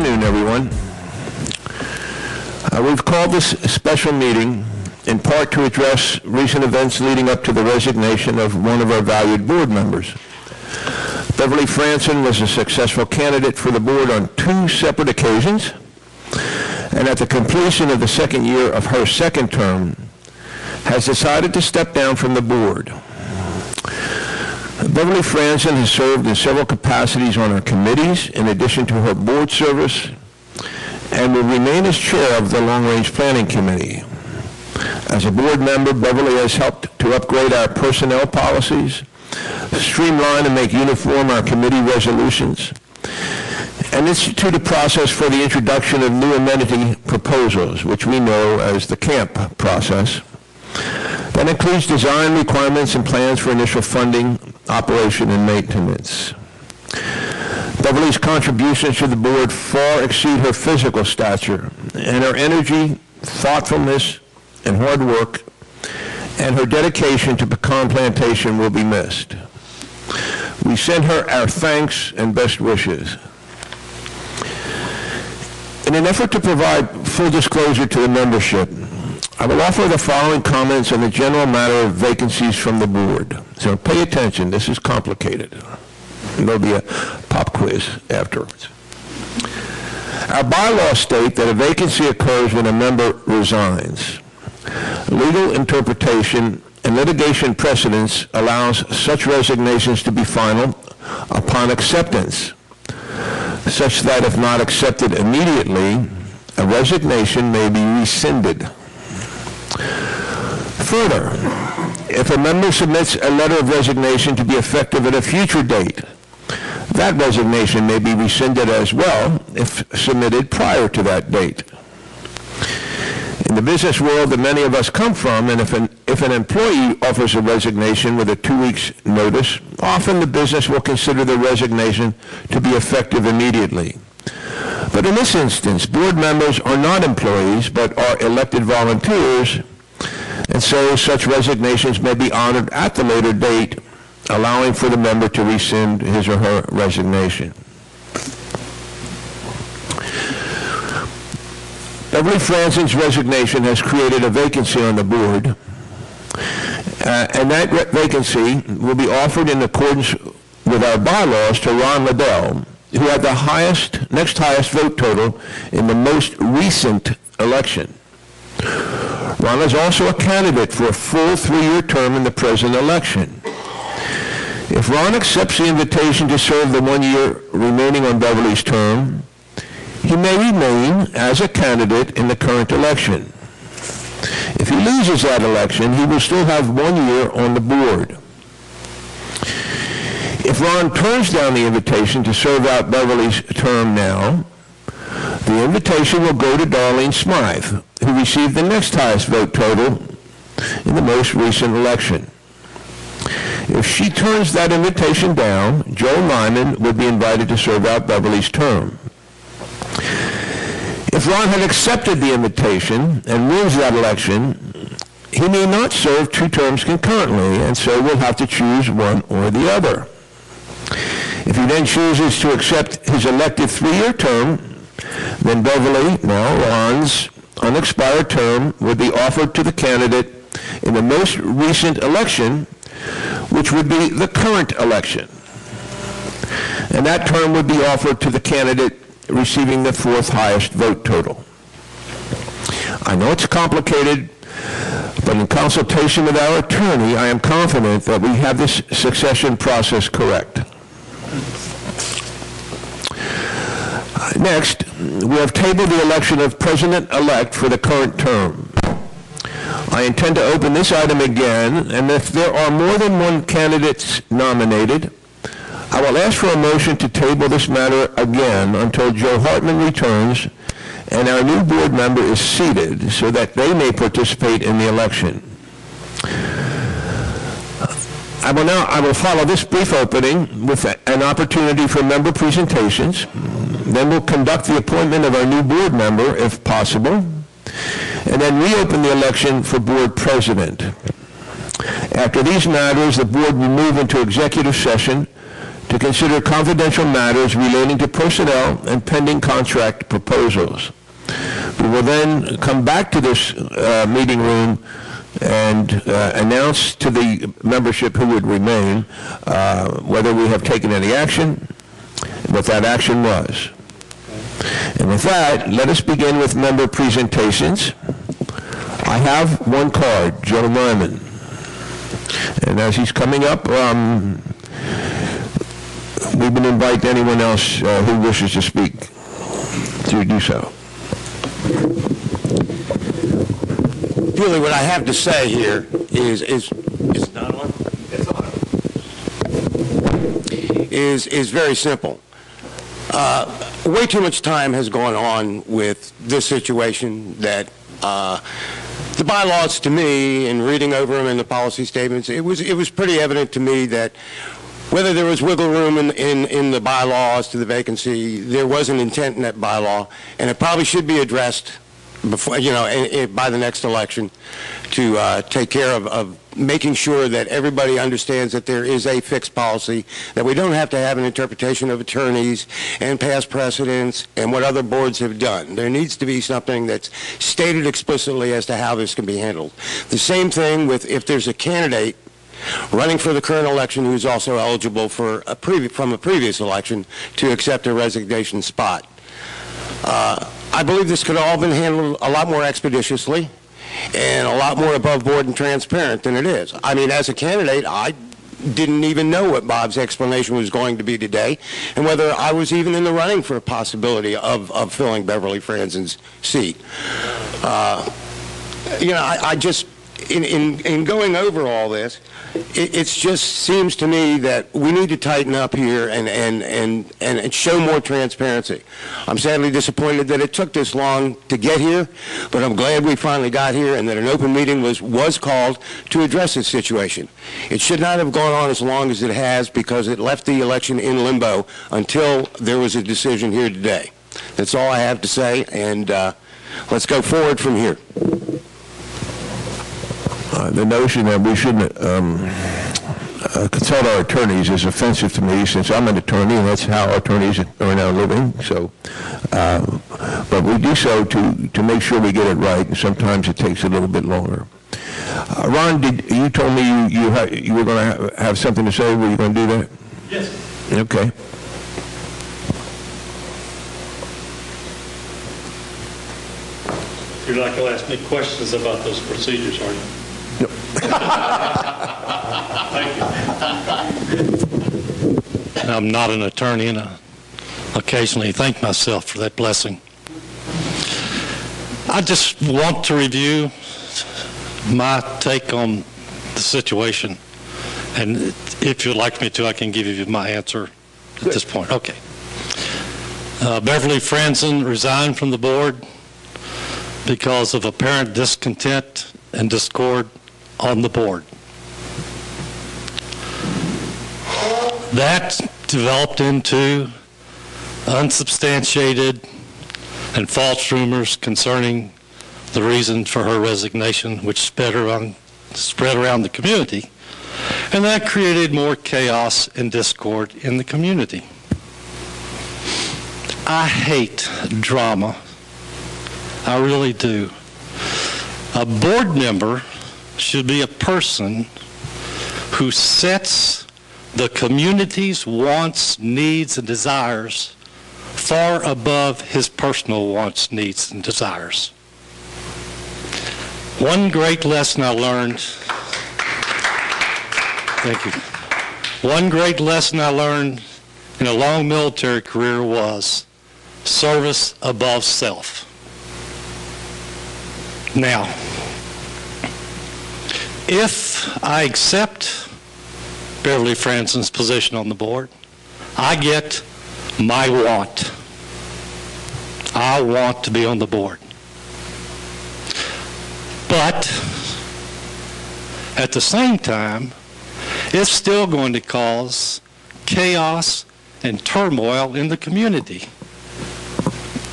afternoon, everyone. We've called this special meeting in part to address recent events leading up to the resignation of one of our valued board members. Beverly Franson was a successful candidate for the board on 2 separate occasions, and at the completion of the second year of her second term, has decided to step down from the board. Beverly Franson has served in several capacities on our committees in addition to her board service, and will remain as chair of the Long Range Planning Committee. As a board member, Beverly has helped to upgrade our personnel policies, streamline and make uniform our committee resolutions, and institute a process for the introduction of new amenity proposals, which we know as the CAMP process. That includes design requirements and plans for initial funding, operation, and maintenance. Beverly's contributions to the board far exceed her physical stature, and her energy, thoughtfulness, and hard work, and her dedication to pecan plantation will be missed. We send her our thanks and best wishes. In an effort to provide full disclosure to the membership, I will offer the following comments on the general matter of vacancies from the board. So pay attention, this is complicated. There'll be a pop quiz afterwards. Our bylaws state that a vacancy occurs when a member resigns. Legal interpretation and litigation precedence allows such resignations to be final upon acceptance, such that if not accepted immediately, a resignation may be rescinded. Further, if a member submits a letter of resignation to be effective at a future date, that resignation may be rescinded as well if submitted prior to that date. In the business world that many of us come from, and if an employee offers a resignation with a 2 weeks notice, often the business will consider the resignation to be effective immediately. But in this instance, board members are not employees but are elected volunteers, and so such resignations may be honored at the later date, allowing for the member to rescind his or her resignation. Beverly Franson's resignation has created a vacancy on the board, and that vacancy will be offered in accordance with our bylaws to Ron Liddell, who had the next highest vote total in the most recent election. Ron is also a candidate for a full 3-year term in the present election. If Ron accepts the invitation to serve the 1 year remaining on Beverly's term, he may remain as a candidate in the current election. If he loses that election, he will still have 1 year on the board. If Ron turns down the invitation to serve out Beverly's term now, the invitation will go to Darlene Smythe, who received the next highest vote total in the most recent election. If she turns that invitation down, Joe Lyman would be invited to serve out Beverly's term. If Ron had accepted the invitation and wins that election, he may not serve 2 terms concurrently, and so will have to choose one or the other. If he then chooses to accept his elected 3-year term, then Beverly, now Ron's unexpired term, would be offered to the candidate in the most recent election, which would be the current election. And that term would be offered to the candidate receiving the 4th highest vote total. I know it's complicated, but in consultation with our attorney, I am confident that we have this succession process correct. Next, we have tabled the election of President-elect for the current term. I intend to open this item again, and if there are more than one candidate nominated, I will ask for a motion to table this matter again until Joe Hartman returns and our new board member is seated so that they may participate in the election. I will follow this brief opening with an opportunity for member presentations. Then we'll conduct the appointment of our new board member, if possible, and then reopen the election for board president. After these matters, the board will move into executive session to consider confidential matters relating to personnel and pending contract proposals. We will then come back to this meeting room and announce to the membership who would remain whether we have taken any action, what that action was. And with that, let us begin with member presentations. I have one card, Joe Lyman. And as he's coming up, we would invite anyone else who wishes to speak to do so. Really, what I have to say here is not on? It's on. Is very simple. Way too much time has gone on with this situation that the bylaws, to me, and reading over them in the policy statements, it was pretty evident to me that whether there was wiggle room in the bylaws to the vacancy, there was an intent in that bylaw, and it probably should be addressed before, by the next election to take care of making sure that everybody understands that there is a fixed policy, that we don't have to have an interpretation of attorneys and past precedents and what other boards have done. There needs to be something that's stated explicitly as to how this can be handled. The same thing with if there's a candidate running for the current election who's also eligible for from a previous election to accept a resignation spot. I believe this could have all been handled a lot more expeditiously and a lot more above board and transparent than it is. I mean, as a candidate, I didn't even know what Bob's explanation was going to be today and whether I was even in the running for a possibility of filling Beverly Franzen's seat. I just, in going over all this, it just seems to me that we need to tighten up here and show more transparency. I'm sadly disappointed that it took this long to get here, but I'm glad we finally got here and that an open meeting was called to address this situation. It should not have gone on as long as it has because it left the election in limbo until there was a decision here today. That's all I have to say, and let's go forward from here. The notion that we shouldn't consult our attorneys is offensive to me since I'm an attorney and that's how attorneys are now living. So, but we do so to make sure we get it right, and sometimes it takes a little bit longer. Ron, you told me you were going to have something to say. Were you going to do that? Yes. Okay. You're not going to ask me questions about those procedures, are you? No. Thank you. I'm not an attorney, and I occasionally thank myself for that blessing. I just want to review my take on the situation, and if you'd like me to, I can give you my answer at this point. Okay. Beverly Franzen resigned from the board because of apparent discontent and discord on the board. That developed into unsubstantiated and false rumors concerning the reason for her resignation, which spread around the community, and that created more chaos and discord in the community. I hate drama. I really do. A board member should be a person who sets the community's wants, needs, and desires far above his personal wants, needs, and desires. One great lesson I learned, thank you. One great lesson I learned in a long military career was service above self. Now, if I accept Beverly Franzen's position on the board, I get my want. I want to be on the board. But at the same time, it's still going to cause chaos and turmoil in the community.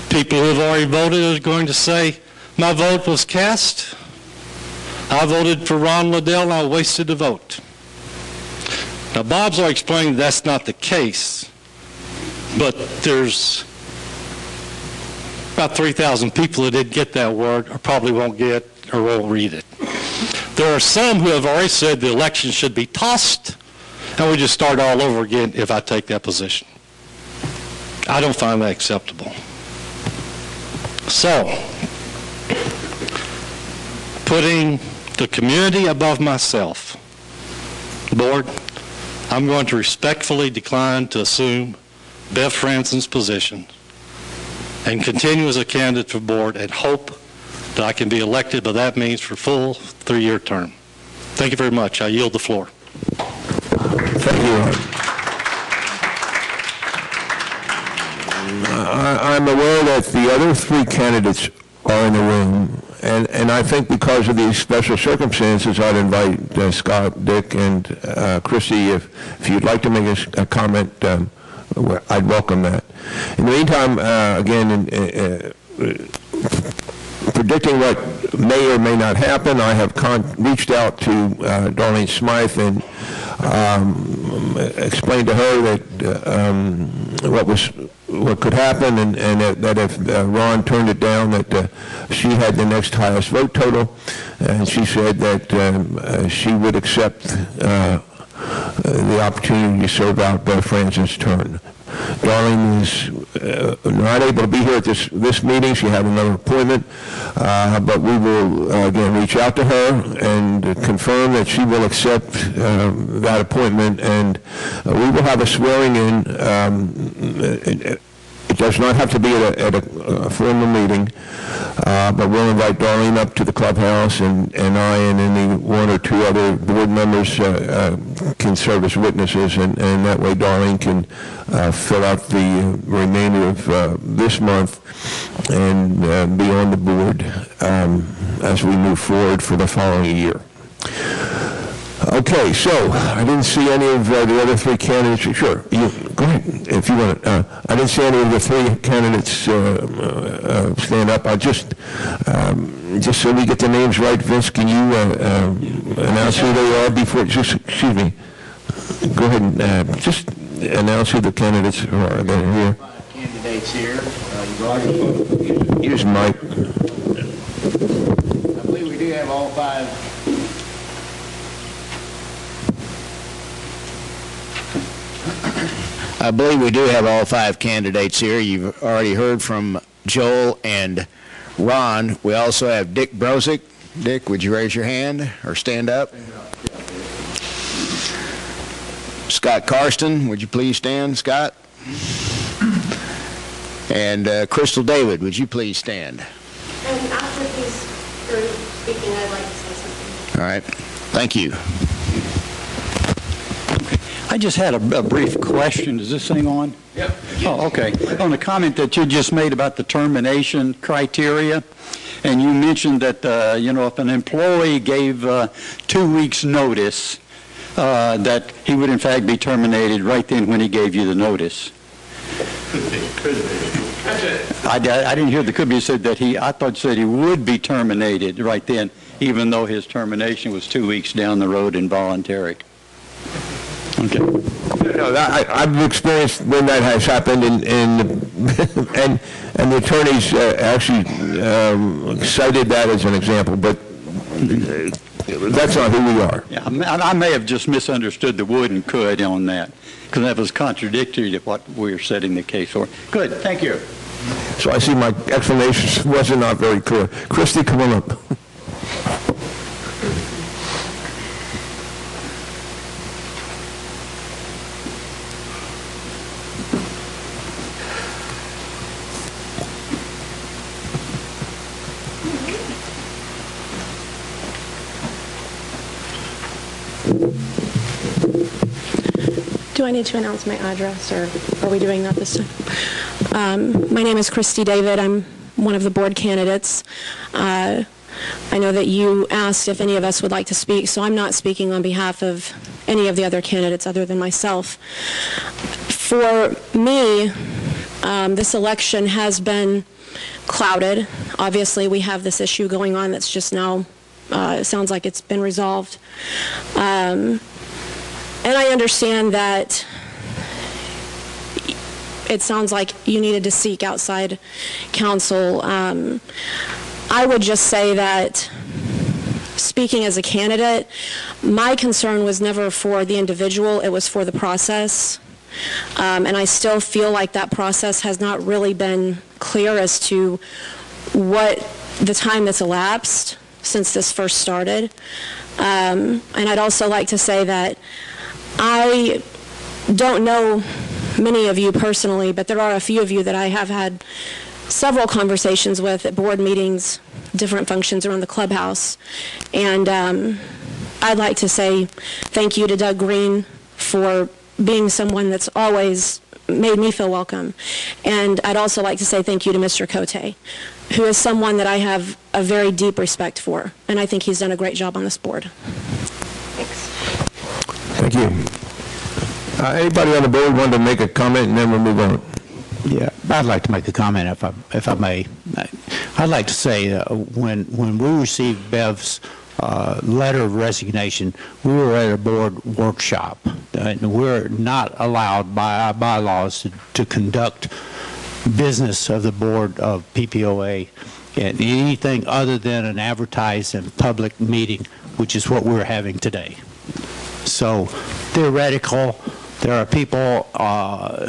People who have already voted are going to say, my vote was cast. I voted for Ron Liddell and I wasted a vote. Now, Bob's already explained that's not the case, but there's about 3,000 people that didn't get that word or probably won't get or won't read it. There are some who have already said the election should be tossed and we just start all over again if I take that position. I don't find that acceptable. So, putting the community above myself, Board, I'm going to respectfully decline to assume Bev Franson's position and continue as a candidate for board and hope that I can be elected by that means for full 3-year term. Thank you very much. I yield the floor. Thank you. I'm aware that the other 3 candidates are in the room, and I think because of these special circumstances, I'd invite Scott, Dick, and Christy, if you'd like to make a comment, I'd welcome that. In the meantime, again, predicting what may or may not happen, I have reached out to Darlene Smythe and explained to her that what could happen, and that if Ron turned it down, that she had the next highest vote total, and she said that she would accept the opportunity to serve out Bev Franson's turn. Darlene is not able to be here at this meeting. She had another appointment, but we will again reach out to her and confirm that she will accept that appointment, and we will have a swearing in. It does not have to be at a formal meeting, but we'll invite Darlene up to the clubhouse, and I and any 1 or 2 other board members can serve as witnesses, and that way Darlene can fill out the remainder of this month and be on the board as we move forward for the following year. Okay, so I didn't see any of the other 3 candidates. Sure, go ahead if you want. I didn't see any of the 3 candidates stand up. I just so we get the names right, Vince, can you announce who they are before? Just excuse me. Go ahead and just announce who the candidates are that are here. 5 candidates here. Use mic. I believe we do have all 5. I believe we do have all 5 candidates here. You've already heard from Joel and Ron. We also have Dick Brosick. Dick, would you raise your hand or stand up? Scott Karsten, would you please stand, Scott? And Crystal David, would you please stand? And after he's through speaking, I'd like to say something. All right. Thank you. I just had a brief question. Is this thing on? Yep. Oh, okay. On the comment that you just made about the termination criteria, and you mentioned that, if an employee gave 2 weeks' notice, that he would in fact be terminated right then when he gave you the notice. Could be. That's it. I didn't hear the could be. Said that I thought said he would be terminated right then, even though his termination was 2 weeks down the road involuntary. Okay. No, I've experienced when that has happened, and the attorneys actually cited that as an example, but that's not who we are. Yeah, I may have just misunderstood the would and could on that, because that was contradictory to what we were setting the case for. Good, thank you. So I see my explanation wasn't not very clear. Christy, come on up. Do I need to announce my address, or are we doing that this time? My name is Christy David. I'm one of the board candidates. I know that you asked if any of us would like to speak, so I'm not speaking on behalf of any of the other candidates other than myself. For me, this election has been clouded. Obviously, we have this issue going on that's just now, it sounds like it's been resolved. And I understand that it sounds like you needed to seek outside counsel. I would just say that, speaking as a candidate, my concern was never for the individual, it was for the process. And I still feel like that process has not really been clear as to what the time that's elapsed since this first started. And I'd also like to say that I don't know many of you personally, but there are a few of you that I have had several conversations with at board meetings, different functions around the clubhouse. And I'd like to say thank you to Doug Green for being someone that's always made me feel welcome. And I'd also like to say thank you to Mr. Cote, who is someone that I have a very deep respect for, and I think he's done a great job on this board. Thanks. Thank you. Anybody on the board want to make a comment, and then we'll move on? Yeah, I'd like to make a comment if I may. I'd like to say when we received Bev's letter of resignation, we were at a board workshop. We're not allowed by our bylaws to conduct business of the board of PPOA in anything other than an advertised and public meeting, which is what we're having today. So theoretical, there are people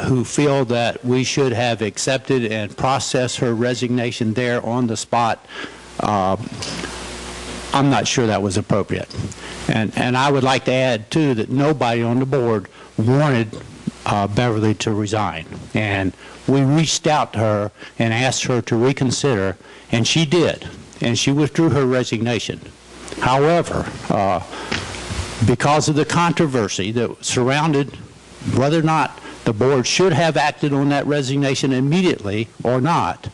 who feel that we should have accepted and processed her resignation there on the spot. I'm not sure that was appropriate. And I would like to add, too, that nobody on the board wanted Beverly to resign. And we reached out to her and asked her to reconsider, and she did. And she withdrew her resignation. However, because of the controversy that surrounded whether or not the board should have acted on that resignation immediately or not,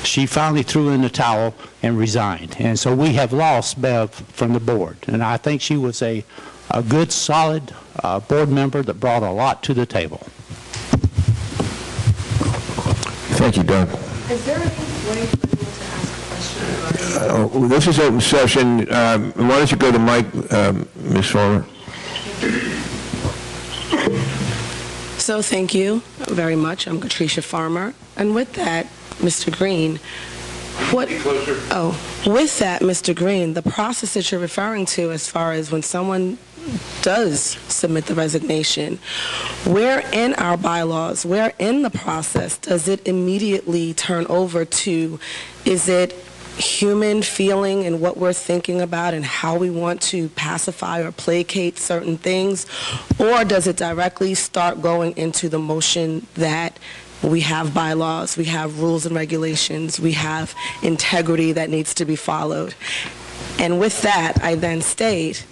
she finally threw in the towel and resigned. And so we have lost Bev from the board. And I think she was a good, solid board member that brought a lot to the table. Thank you, Doug. Is there any way for me to ask a question? This is open session. Why don't you go to Mike, Ms. Farmer? So thank you very much. I'm Patricia Farmer. And with that, Mr. Green, with that, Mr. Green, the process that you're referring to as far as when someone does submit the resignation, where in our bylaws, where in the process does it immediately turn over to, is it human feeling and what we're thinking about and how we want to pacify or placate certain things, or does it directly start going into the motion that we have bylaws, we have rules and regulations, we have integrity that needs to be followed? And with that, I then state,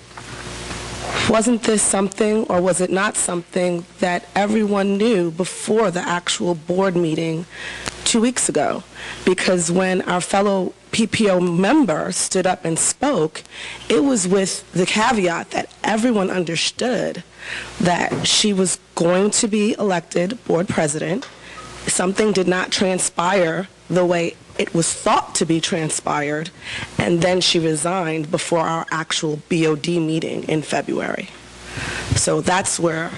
wasn't this something, or was it not something that everyone knew before the actual board meeting 2 weeks ago? Because when our fellow PPO member stood up and spoke, it was with the caveat that everyone understood that she was going to be elected board president. Something did not transpire the way it was thought to be transpired, and then she resigned before our actual BOD meeting in February. So that's where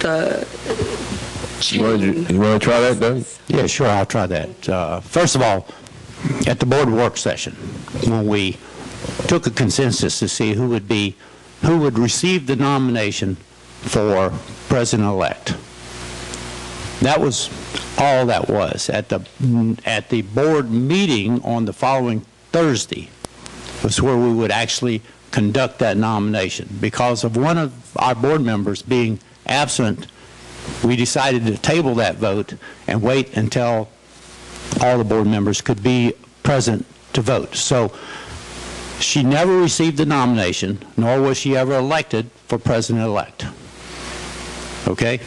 the You want to try that, Doug? Yeah, sure, I'll try that. First of all, at the board work session, when we took a consensus to see who would receive the nomination for president-elect, that was all that was. At the board meeting on the following Thursday was where we would actually conduct that nomination. Because of one of our board members being absent, we decided to table that vote and wait until all the board members could be present to vote. So she never received the nomination, nor was she ever elected for president-elect. Okay?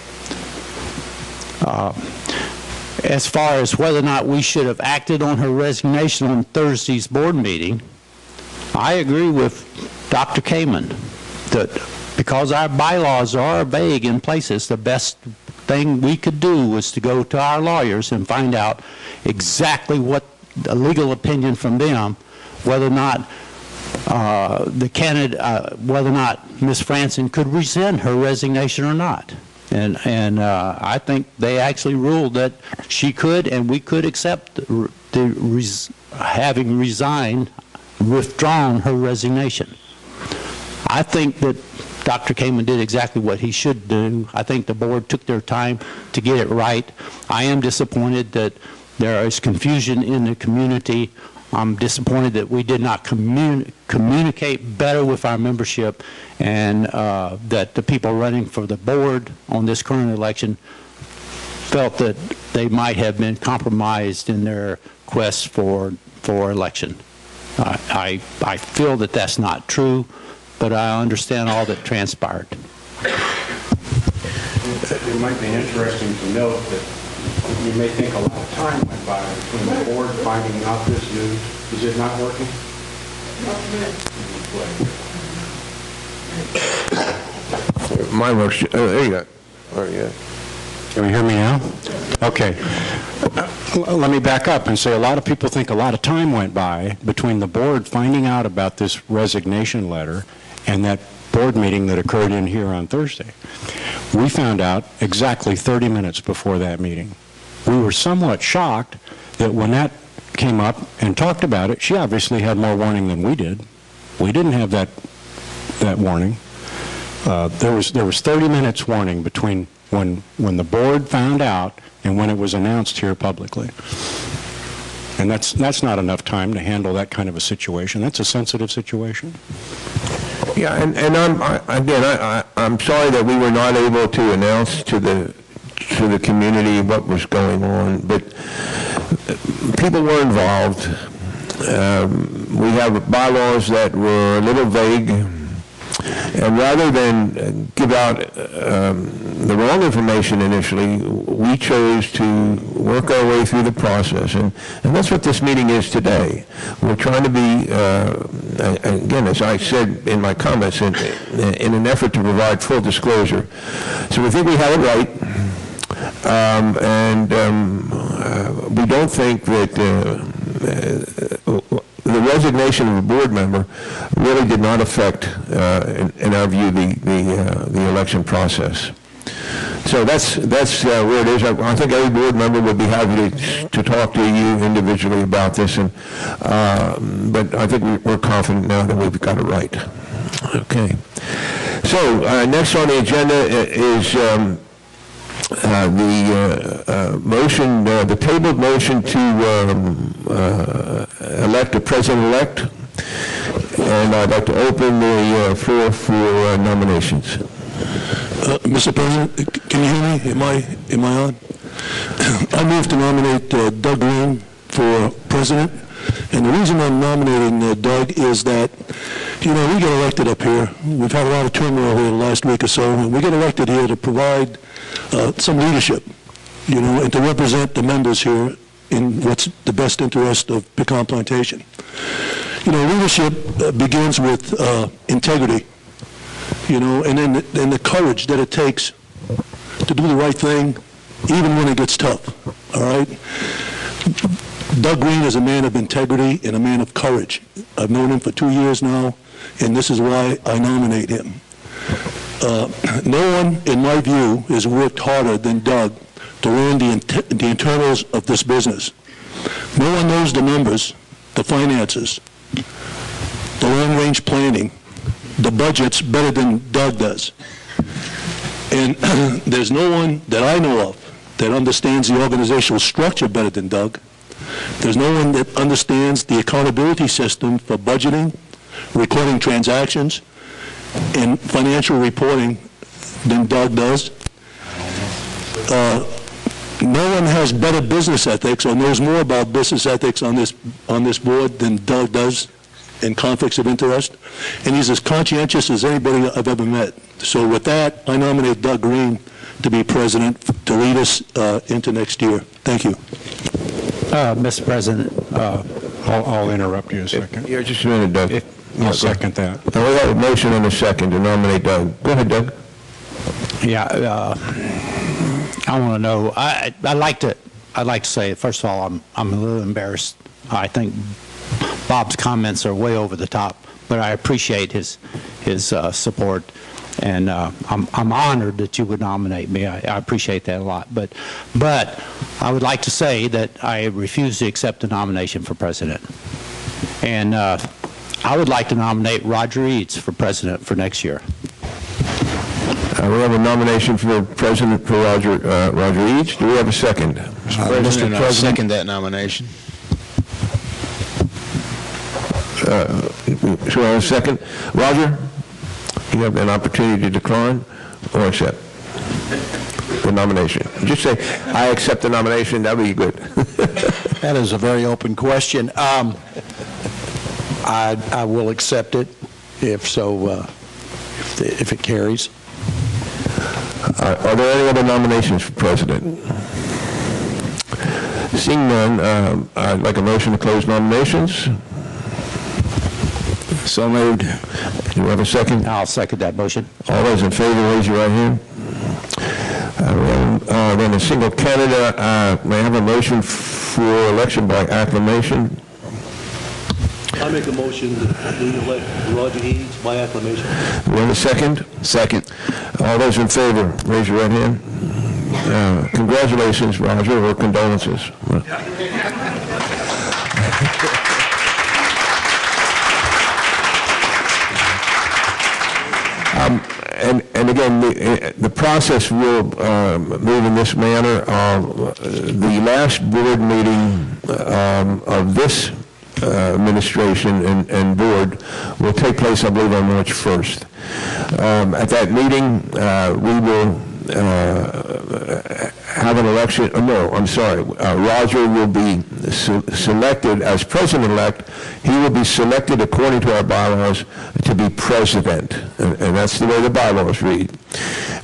As far as whether or not we should have acted on her resignation on Thursday's board meeting, I agree with Dr. Kamen that because our bylaws are vague in places, the best thing we could do was to go to our lawyers and find out exactly what the legal opinion from them, whether or not the candidate, whether or not Ms. Franson could rescind her resignation or not. And I think they actually ruled that she could, and we could accept having resigned, withdrawn her resignation. I think that Dr. Kamen did exactly what he should do. I think the board took their time to get it right. I am disappointed that there is confusion in the community. I'm disappointed that we did not communicate better with our membership, and that the people running for the board on this current election felt that they might have been compromised in their quest for election. I feel that that's not true, but I understand all that transpired. It might be interesting to note that you may think a lot of time went by between the board finding out this news. Is it not working? Mine works. Oh, there you go. Oh, yeah. Can you hear me now? Okay. Let me back up and say a lot of people think a lot of time went by between the board finding out about this resignation letter and that board meeting that occurred in here on Thursday. We found out exactly 30 minutes before that meeting. We were somewhat shocked that when that came up and talked about it, she obviously had more warning than we did. We didn't have that warning. There was 30 minutes warning between when the board found out and when it was announced here publicly. And that's not enough time to handle that kind of a situation. That's a sensitive situation. Yeah, and I'm sorry that we were not able to announce to the community what was going on, but people were involved. We have bylaws that were a little vague, and rather than give out the wrong information initially, we chose to work our way through the process, and that's what this meeting is today. We're trying to be, again, as I said in my comments, in an effort to provide full disclosure. So we think we have it right, and we don't think that the resignation of a board member really did not affect, in our view, the election process. So that's where it is. I think every board member would be happy to talk to you individually about this, but I think we're confident now that we've got it right. Okay. So next on the agenda is the tabled motion to elect a president-elect, and I'd like to open the floor for nominations. Mr. President, can you hear me? Am I on? I move to nominate Doug Green for president, and the reason I'm nominating Doug is that, you know, we get elected up here. We've had a lot of turmoil here the last week or so, and we get elected here to provide some leadership, you know, and to represent the members here in what's the best interest of Pecan Plantation. You know, leadership begins with integrity, you know, and then the courage that it takes to do the right thing, even when it gets tough, all right? Doug Green is a man of integrity and a man of courage. I've known him for 2 years now, and this is why I nominate him. No one, in my view, has worked harder than Doug to learn the internals of this business. No one knows the numbers, the finances, the long-range planning, the budgets better than Doug does. And there's no one that I know of that understands the organizational structure better than Doug. There's no one that understands the accountability system for budgeting, recording transactions, and financial reporting than Doug does. No one has better business ethics or knows more about business ethics on this board than Doug does in conflicts of interest, and he's as conscientious as anybody I've ever met. So with that, I nominate Doug Green to be president to lead us into next year. Thank you. Mr. President, I'll interrupt you a second. Yeah, just a minute, Doug. I'll second that. Now, we have a motion and a second to nominate Doug. Go ahead, Doug. Yeah, I want to know. I'd like to say, first of all, I'm a little embarrassed. I think Bob's comments are way over the top. but I appreciate his support, and I'm honored that you would nominate me. I appreciate that a lot. But I would like to say that I refuse to accept the nomination for president. And I would like to nominate Roger Eads for president for next year. We have a nomination for president for Roger Eads. Do we have a second? Mr. President, I second that nomination. So I have a second. Roger, you have an opportunity to decline or accept the nomination. Just say, I accept the nomination. That would be good. That is a very open question. I will accept it if it carries. Are there any other nominations for president? Seeing none, I'd like a motion to close nominations. So moved. Do you have a second? I'll second that motion. All those in favor, raise your right hand. Then a single candidate, may I have a motion for election by acclamation? I make a motion that we elect Roger Eads by acclamation. Do we have a second? Second. All those in favor, raise your right hand. Congratulations, Roger, or condolences. And again, the process will move in this manner. The last board meeting of this administration and board will take place, I believe, on March 1st. At that meeting, we will have an election. Roger will be selected as president-elect. He will be selected according to our bylaws to be president, and that's the way the bylaws read.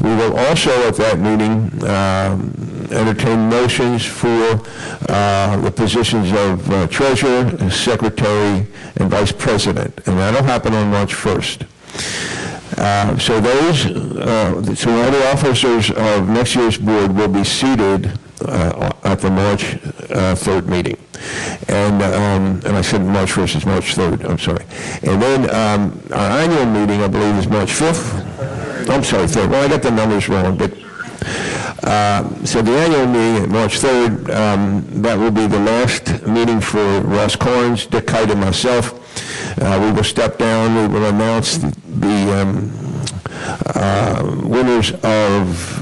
We will also, at that meeting, entertain motions for the positions of treasurer, secretary, and vice president, and that'll happen on March 1st. So all the officers of next year's board will be seated at the March 3rd meeting. And I said March 1st is March 3rd, I'm sorry. And then our annual meeting, I believe, is March 5th. I'm sorry, 3rd. Well, I got the numbers wrong, but so the annual meeting at March 3rd, that will be the last meeting for Ross Carnes, Dick Kite, and myself. We will step down. We will announce the winners of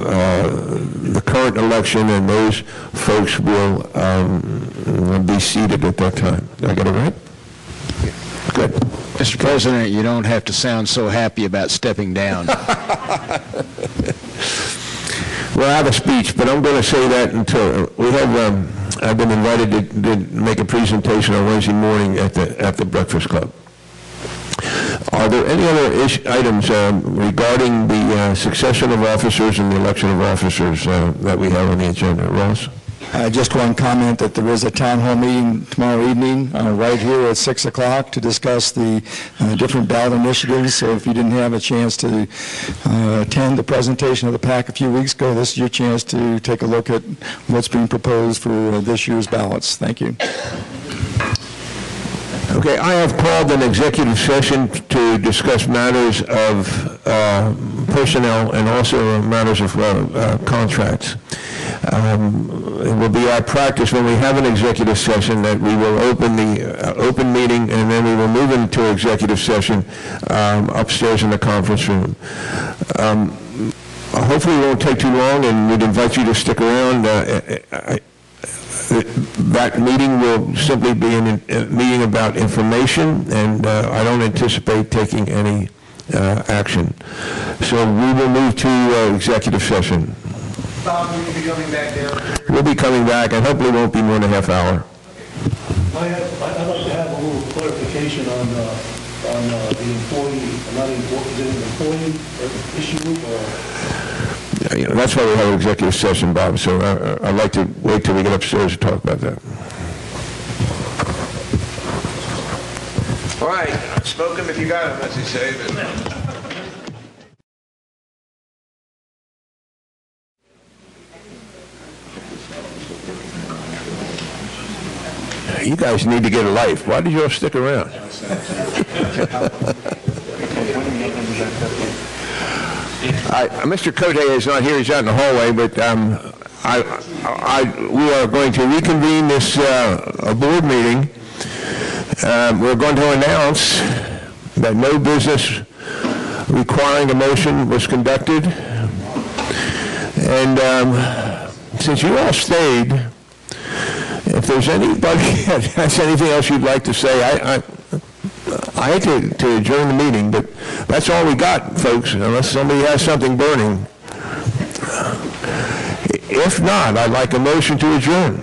the current election, and those folks will be seated at that time. Did I get it right? Good. Mr. President, you don't have to sound so happy about stepping down. Well, I have a speech, but I'm going to say that until we have. I've been invited to make a presentation on Wednesday morning at the Breakfast Club. Are there any other items regarding the succession of officers and the election of officers that we have on the agenda? Ross? Just one comment that there is a town hall meeting tomorrow evening right here at 6 o'clock to discuss the different ballot initiatives. So if you didn't have a chance to attend the presentation of the PAC a few weeks ago, this is your chance to take a look at what's being proposed for this year's ballots. Thank you. Okay, I have called an executive session to discuss matters of personnel and also matters of contracts. It will be our practice when we have an executive session that we will open the open meeting, and then we will move into executive session upstairs in the conference room. Hopefully it won't take too long, and we'd invite you to stick around. That meeting will simply be a meeting about information, and I don't anticipate taking any action. So we will move to executive session. Bob, will you be coming back down? We'll be coming back, and hopefully it won't be more than a half hour. I'd like to have a little clarification on the employee, not employee, is it an employee issue or? You know, that's why we have an executive session, Bob, so I'd like to wait till we get upstairs to talk about that. All right, smoke him if you got him, as they say. You guys need to get a life. Why did you all stick around? Mr. Cote is not here. He's out in the hallway, but we are going to reconvene this board meeting. We're going to announce that no business requiring a motion was conducted. And since you all stayed, if there's anybody that has anything else you'd like to say, I hate to adjourn the meeting, but that's all we got, folks, unless somebody has something burning. If not, I'd like a motion to adjourn.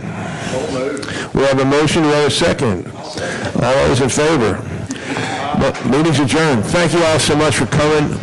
We have a motion, we have a second. All those in favor? Meeting's adjourned. Thank you all so much for coming.